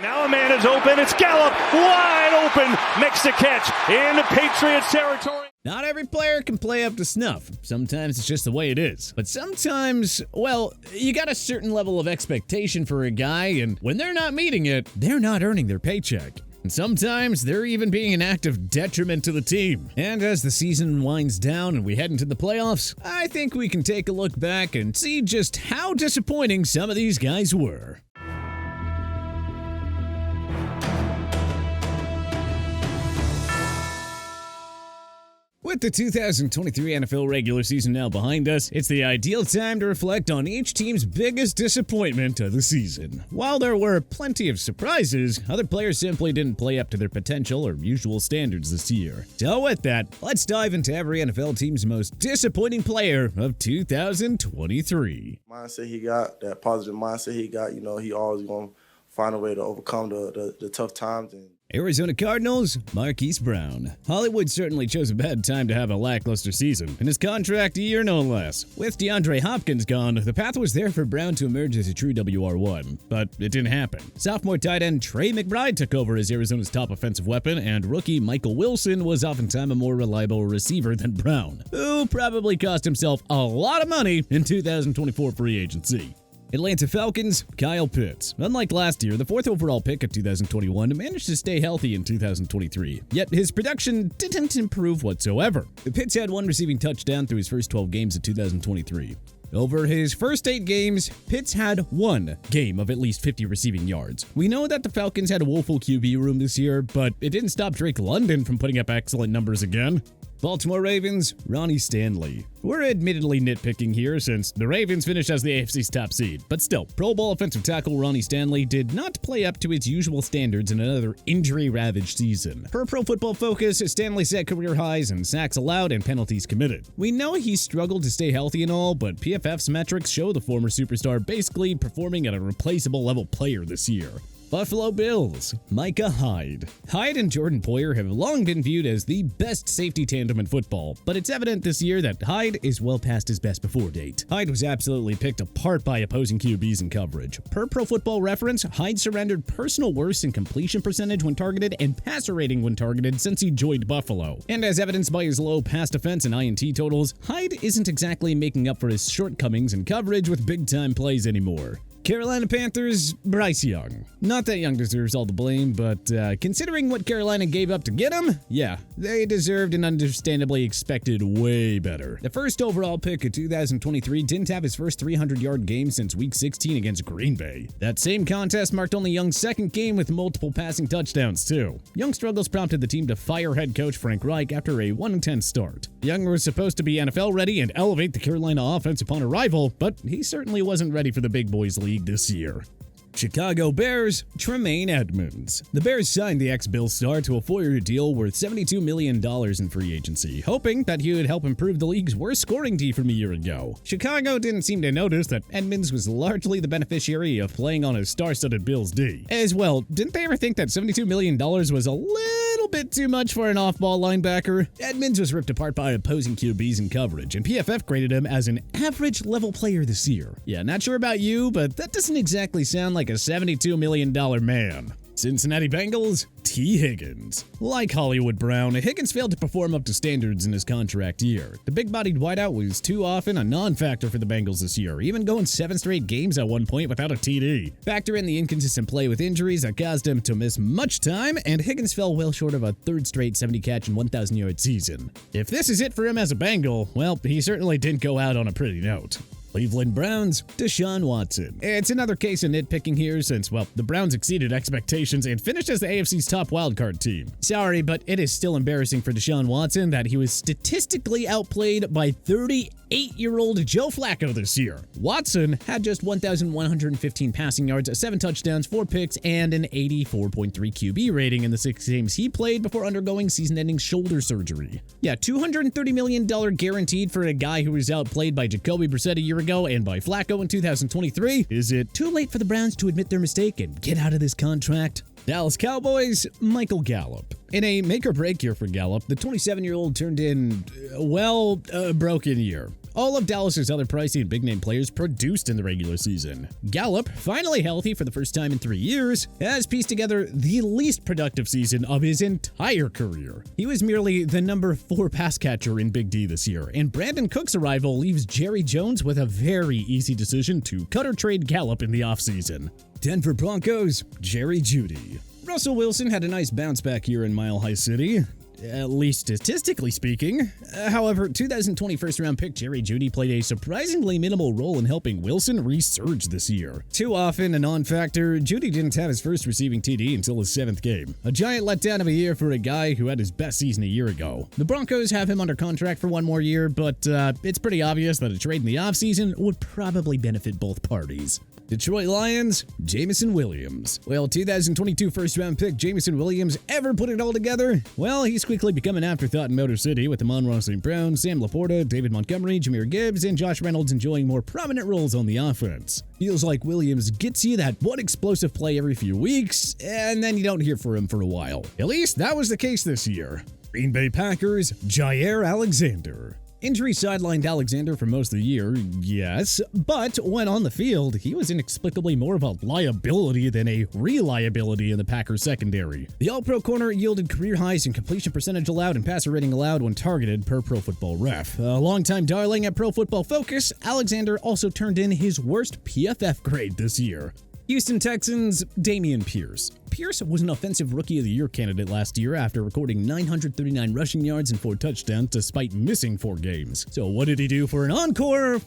Now a man is open. It's Gallup, wide open, makes the catch in the Patriots territory. Not every player can play up to snuff. Sometimes it's just the way it is. But sometimes, well, you got a certain level of expectation for a guy, and when they're not meeting it, they're not earning their paycheck. And sometimes they're even being an active detriment to the team. And as the season winds down and we head into the playoffs, I think we can take a look back and see just how disappointing some of these guys were. With the 2023 NFL regular season now behind us, it's the ideal time to reflect on each team's biggest disappointment of the season. While there were plenty of surprises, other players simply didn't play up to their potential or usual standards this year. So with that, let's dive into every NFL team's most disappointing player of 2023. Mindset he got, that positive mindset he got, he always going to find a way to overcome the tough times. Arizona Cardinals, Marquise Brown. Hollywood certainly chose a bad time to have a lackluster season, and his contract a year no less. With DeAndre Hopkins gone, the path was there for Brown to emerge as a true WR1, but it didn't happen. Sophomore tight end Trey McBride took over as Arizona's top offensive weapon, and rookie Michael Wilson was oftentimes a more reliable receiver than Brown, who probably cost himself a lot of money in 2024 free agency. Atlanta Falcons, Kyle Pitts. Unlike last year, the fourth overall pick of 2021 managed to stay healthy in 2023, yet his production didn't improve whatsoever. Pitts had one receiving touchdown through his first 12 games of 2023. Over his first 8 games, Pitts had one game of at least 50 receiving yards. We know that the Falcons had a woeful QB room this year, but it didn't stop Drake London from putting up excellent numbers again. Baltimore Ravens, Ronnie Stanley. We're admittedly nitpicking here since the Ravens finished as the AFC's top seed, but still, Pro Bowl offensive tackle Ronnie Stanley did not play up to his usual standards in another injury-ravaged season. Per Pro Football Focus, Stanley set career highs in sacks allowed and penalties committed. We know he struggled to stay healthy and all, but PFF's metrics show the former superstar basically performing at a replaceable level player this year. Buffalo Bills, Micah Hyde. Hyde and Jordan Poyer have long been viewed as the best safety tandem in football, but it's evident this year that Hyde is well past his best before date. Hyde was absolutely picked apart by opposing QBs in coverage. Per Pro Football Reference, Hyde surrendered personal worst in completion percentage when targeted and passer rating when targeted since he joined Buffalo. And as evidenced by his low pass defense and INT totals, Hyde isn't exactly making up for his shortcomings in coverage with big-time plays anymore. Carolina Panthers, Bryce Young. Not that Young deserves all the blame, but considering what Carolina gave up to get him, yeah, they deserved and understandably expected way better. The first overall pick of 2023 didn't have his first 300-yard game since Week 16 against Green Bay. That same contest marked only Young's second game with multiple passing touchdowns, too. Young's struggles prompted the team to fire head coach Frank Reich after a 1-10 start. Young was supposed to be NFL-ready and elevate the Carolina offense upon arrival, but he certainly wasn't ready for the big boys league this year. Chicago Bears, Tremaine Edmunds. The Bears signed the ex-Bills star to a 4-year deal worth $72 million in free agency, hoping that he would help improve the league's worst scoring D from a year ago. Chicago didn't seem to notice that Edmunds was largely the beneficiary of playing on a star-studded Bills D. As well, didn't they ever think that $72 million was a little bit too much for an off-ball linebacker? Edmunds was ripped apart by opposing QBs in coverage, and PFF graded him as an average-level player this year. Yeah, not sure about you, but that doesn't exactly sound like a $72 million man. Cincinnati Bengals, T. Higgins. Like Hollywood Brown, Higgins failed to perform up to standards in his contract year. The big-bodied wideout was too often a non-factor for the Bengals this year, even going 7 straight games at one point without a TD. Factor in the inconsistent play with injuries that caused him to miss much time, and Higgins fell well short of a third straight 70-catch and 1,000-yard season. If this is it for him as a Bengal, well, he certainly didn't go out on a pretty note. Cleveland Browns, Deshaun Watson. It's another case of nitpicking here since, well, the Browns exceeded expectations and finished as the AFC's top wildcard team. Sorry, but it is still embarrassing for Deshaun Watson that he was statistically outplayed by 38-year-old Joe Flacco this year. Watson had just 1,115 passing yards, 7 touchdowns, 4 picks, and an 84.3 QB rating in the 6 games he played before undergoing season-ending shoulder surgery. Yeah, $230 million guaranteed for a guy who was outplayed by Jacoby Brissett a year ago and by Flacco in 2023. Is it too late for the Browns to admit their mistake and get out of this contract? Dallas Cowboys, Michael Gallup. In a make-or-break year for Gallup, the 27-year-old turned in, a broken year. All of Dallas's other pricey and big-name players produced in the regular season. Gallup, finally healthy for the first time in 3 years, has pieced together the least productive season of his entire career. He was merely the number 4 pass catcher in Big D this year, and Brandon Cook's arrival leaves Jerry Jones with a very easy decision to cut or trade Gallup in the offseason. Denver Broncos, Jerry Jeudy. Russell Wilson had a nice bounce-back year in Mile High City, at least statistically speaking. However, 2020 first-round pick Jerry Jeudy played a surprisingly minimal role in helping Wilson resurge this year. Too often a non-factor, Jeudy didn't have his first receiving TD until his 7th game. A giant letdown of a year for a guy who had his best season a year ago. The Broncos have him under contract for 1 more year, but it's pretty obvious that a trade in the offseason would probably benefit both parties. Detroit Lions, Jameson Williams. Will 2022 first-round pick Jameson Williams ever put it all together? Well, he's quickly become an afterthought in Motor City with Amon-Ra St. Brown, Sam Laporta, David Montgomery, Jahmyr Gibbs, and Josh Reynolds enjoying more prominent roles on the offense. Feels like Williams gets you that one explosive play every few weeks, and then you don't hear from him for a while. At least that was the case this year. Green Bay Packers, Jair Alexander. Injury sidelined Alexander for most of the year, yes, but when on the field, he was inexplicably more of a liability than a reliability in the Packers secondary. The All-Pro corner yielded career highs in completion percentage allowed and passer rating allowed when targeted per Pro Football Ref. A longtime darling at Pro Football Focus, Alexander also turned in his worst PFF grade this year. Houston Texans, Dameon Pierce. Pierce was an Offensive Rookie of the Year candidate last year after recording 939 rushing yards and 4 touchdowns despite missing 4 games. So what did he do for an encore?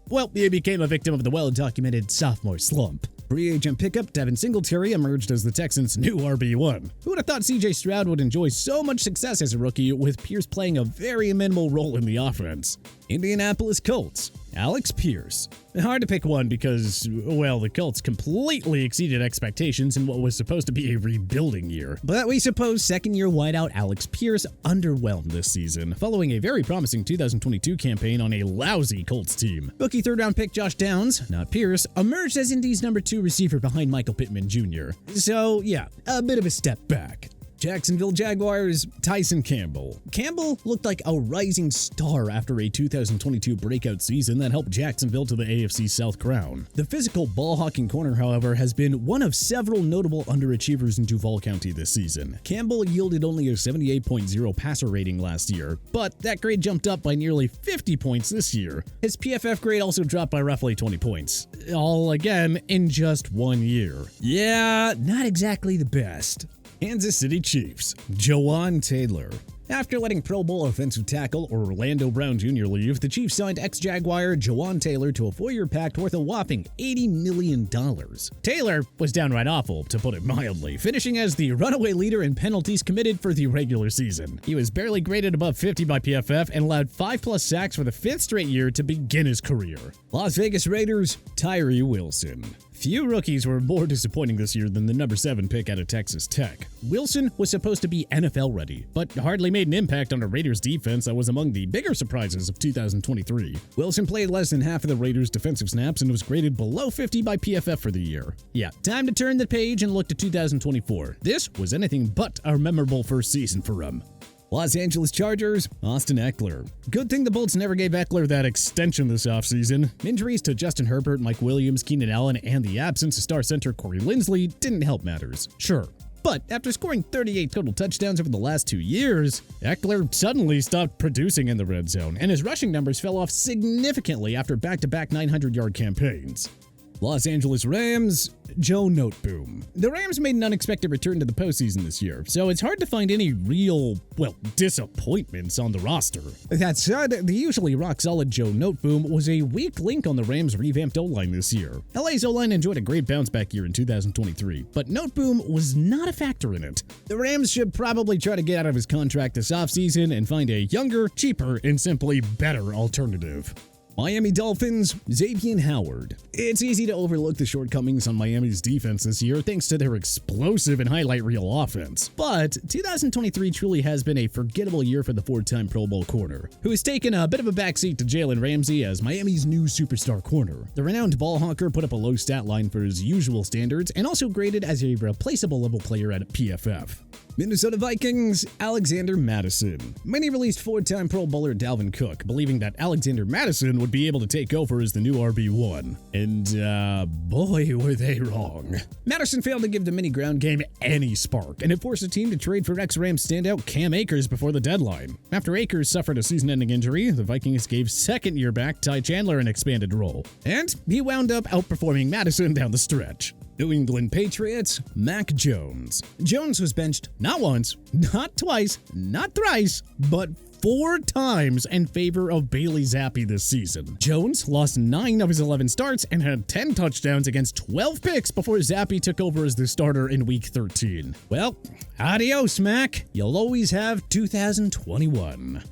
Well, he became a victim of the well-documented sophomore slump. Free agent pickup Devin Singletary emerged as the Texans' new RB1. Who would have thought CJ Stroud would enjoy so much success as a rookie with Pierce playing a very minimal role in the offense? Indianapolis Colts, Alex Pierce. Hard to pick one because, well, the Colts completely exceeded expectations in what was supposed to be a rebuilding year. But we suppose second-year wideout Alex Pierce underwhelmed this season, following a very promising 2022 campaign on a lousy Colts team. Rookie third-round pick Josh Downs, not Pierce, emerged as Indy's number 2 receiver behind Michael Pittman Jr. So, yeah, a bit of a step back. Jacksonville Jaguars, Tyson Campbell. Campbell looked like a rising star after a 2022 breakout season that helped Jacksonville to the AFC South crown. The physical ball-hawking corner, however, has been one of several notable underachievers in Duval County this season. Campbell yielded only a 78.0 passer rating last year, but that grade jumped up by nearly 50 points this year. His PFF grade also dropped by roughly 20 points. All, again, in just 1 year. Yeah, not exactly the best. Kansas City Chiefs, Jawan Taylor. After letting Pro Bowl offensive tackle Orlando Brown Jr. leave, the Chiefs signed ex-Jaguar Jawan Taylor to a 4-year pact worth a whopping $80 million. Taylor was downright awful, to put it mildly, finishing as the runaway leader in penalties committed for the regular season. He was barely graded above 50 by PFF and allowed 5+ sacks for the 5th straight year to begin his career. Las Vegas Raiders, Tyree Wilson. Few rookies were more disappointing this year than the number 7 pick out of Texas Tech. Wilson was supposed to be NFL ready, but hardly made an impact on a Raiders defense that was among the bigger surprises of 2023. Wilson played less than half of the Raiders' defensive snaps and was graded below 50 by PFF for the year. Yeah, time to turn the page and look to 2024. This was anything but a memorable first season for him. Los Angeles Chargers, Austin Eckler. Good thing the Bolts never gave Eckler that extension this offseason. Injuries to Justin Herbert, Mike Williams, Keenan Allen, and the absence of star center Corey Linsley didn't help matters. Sure. But after scoring 38 total touchdowns over the last 2 years, Eckler suddenly stopped producing in the red zone, and his rushing numbers fell off significantly after back-to-back 900-yard campaigns. Los Angeles Rams, Joe Noteboom. The Rams made an unexpected return to the postseason this year, so it's hard to find any real, disappointments on the roster. That said, the usually rock-solid Joe Noteboom was a weak link on the Rams' revamped O-line this year. LA's O-line enjoyed a great bounce-back year in 2023, but Noteboom was not a factor in it. The Rams should probably try to get out of his contract this offseason and find a younger, cheaper, and simply better alternative. Miami Dolphins, Xavier Howard. It's easy to overlook the shortcomings on Miami's defense this year thanks to their explosive and highlight reel offense. But 2023 truly has been a forgettable year for the four-time Pro Bowl corner, who has taken a bit of a backseat to Jalen Ramsey as Miami's new superstar corner. The renowned ball hawker put up a low stat line for his usual standards and also graded as a replaceable level player at PFF. Minnesota Vikings, Alexander Mattison. Many released four-time Pro Bowler Dalvin Cook, believing that Alexander Mattison would be able to take over as the new RB1. And, boy, were they wrong. Mattison failed to give the mini ground game any spark, and it forced the team to trade for ex-Rams standout Cam Akers before the deadline. After Akers suffered a season-ending injury, the Vikings gave second-year back Ty Chandler an expanded role, and he wound up outperforming Mattison down the stretch. New England Patriots, Mac Jones. Jones was benched not once, not twice, not thrice, but 4 times in favor of Bailey Zappi this season. Jones lost 9 of his 11 starts and had 10 touchdowns against 12 picks before Zappi took over as the starter in Week 13. Well, adios, Mac. You'll always have 2021.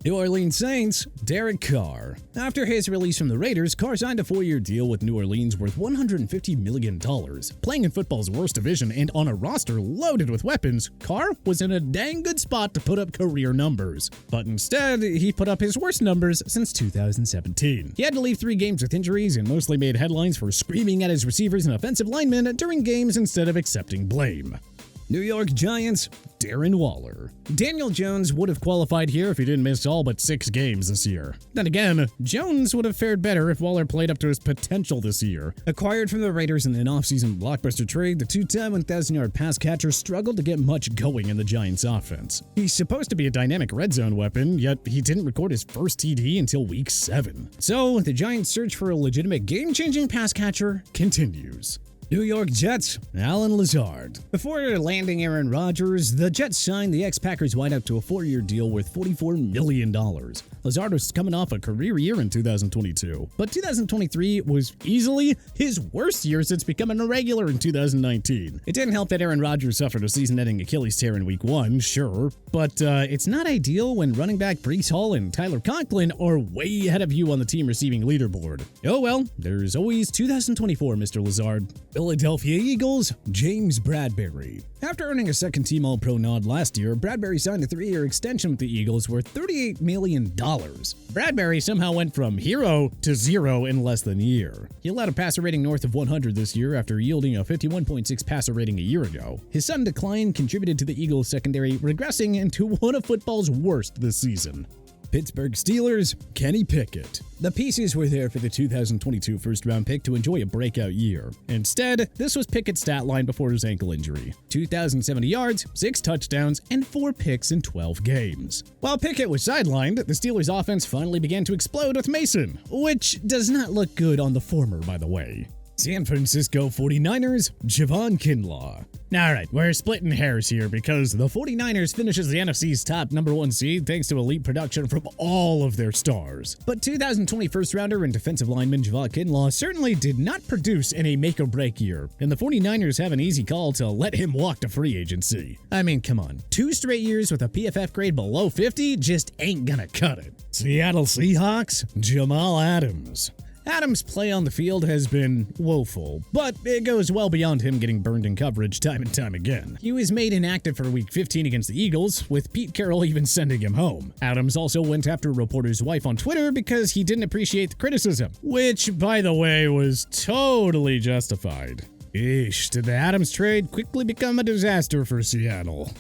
New Orleans Saints, Derek Carr. After his release from the Raiders, Carr signed a 4-year deal with New Orleans worth $150 million. Playing in football's worst division and on a roster loaded with weapons, Carr was in a dang good spot to put up career numbers. But instead, he put up his worst numbers since 2017. He had to leave 3 games with injuries and mostly made headlines for screaming at his receivers and offensive linemen during games instead of accepting blame. New York Giants, Darren Waller. Daniel Jones would have qualified here if he didn't miss all but 6 games this year. Then again, Jones would have fared better if Waller played up to his potential this year. Acquired from the Raiders in an offseason blockbuster trade, the 2-time 1,000-yard pass catcher struggled to get much going in the Giants' offense. He's supposed to be a dynamic red zone weapon, yet he didn't record his first TD until Week 7. So, the Giants' search for a legitimate game-changing pass catcher continues. New York Jets, Alan Lazard. Before landing Aaron Rodgers, the Jets signed the ex-Packers wideout to a 4-year deal worth $44 million. Lazard was coming off a career year in 2022, but 2023 was easily his worst year since becoming a regular in 2019. It didn't help that Aaron Rodgers suffered a season-ending Achilles tear in Week 1, sure, but it's not ideal when running back Breece Hall and Tyler Conklin are way ahead of you on the team receiving leaderboard. Oh well, there's always 2024, Mr. Lazard. Philadelphia Eagles, James Bradberry. After earning a second-team All-Pro nod last year, Bradberry signed a 3-year extension with the Eagles worth $38 million. Bradberry somehow went from hero to zero in less than a year. He allowed a passer rating north of 100 this year after yielding a 51.6 passer rating a year ago. His sudden decline contributed to the Eagles' secondary regressing into one of football's worst this season. Pittsburgh Steelers, Kenny Pickett. The pieces were there for the 2022 first-round pick to enjoy a breakout year. Instead, this was Pickett's stat line before his ankle injury. 2,070 yards, 6 touchdowns, and 4 picks in 12 games. While Pickett was sidelined, the Steelers' offense finally began to explode with Mason, which does not look good on the former, by the way. San Francisco 49ers, Javon Kinlaw. Alright, we're splitting hairs here because the 49ers finishes the NFC's top #1 seed thanks to elite production from all of their stars. But 2020 first-rounder and defensive lineman Javon Kinlaw certainly did not produce in a make-or-break year, and the 49ers have an easy call to let him walk to free agency. I mean, come on, 2 straight years with a PFF grade below 50 just ain't gonna cut it. Seattle Seahawks, Jamal Adams. Adams' play on the field has been woeful, but it goes well beyond him getting burned in coverage time and time again. He was made inactive for Week 15 against the Eagles, with Pete Carroll even sending him home. Adams also went after a reporter's wife on Twitter because he didn't appreciate the criticism, which, by the way, was totally justified. Eesh, did the Adams trade quickly become a disaster for Seattle?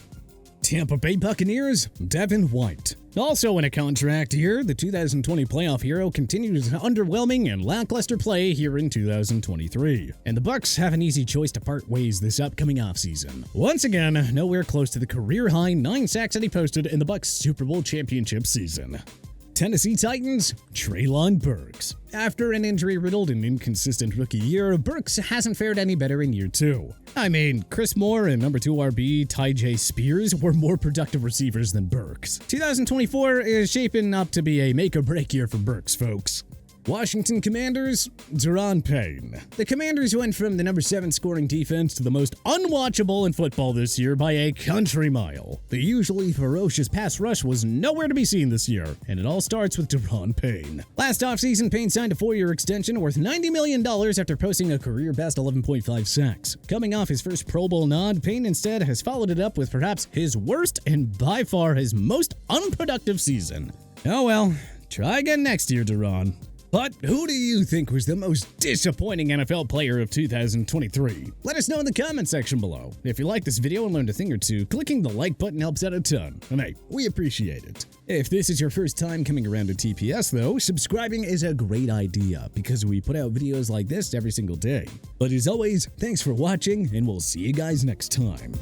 Tampa Bay Buccaneers, Devin White. Also in a contract year, the 2020 playoff hero continued his underwhelming and lackluster play here in 2023. And the Bucs have an easy choice to part ways this upcoming offseason. Once again, nowhere close to the career-high 9 sacks that he posted in the Bucs Super Bowl championship season. Tennessee Titans, Treylon Burks. After an injury-riddled and inconsistent rookie year, Burks hasn't fared any better in year 2. I mean, Chris Moore and number 2 RB Ty J. Spears were more productive receivers than Burks. 2024 is shaping up to be a make-or-break year for Burks, folks. Washington Commanders, Deron Payne. The Commanders went from the number 7 scoring defense to the most unwatchable in football this year by a country mile. The usually ferocious pass rush was nowhere to be seen this year, and it all starts with Deron Payne. Last offseason, Payne signed a 4-year extension worth $90 million after posting a career-best 11.5 sacks. Coming off his first Pro Bowl nod, Payne instead has followed it up with perhaps his worst and by far his most unproductive season. Oh well, try again next year, Deron. But who do you think was the most disappointing NFL player of 2023? Let us know in the comment section below. If you like this video and learned a thing or two, clicking the like button helps out a ton. And hey, we appreciate it. If this is your first time coming around to TPS though, subscribing is a great idea because we put out videos like this every single day. But as always, thanks for watching and we'll see you guys next time.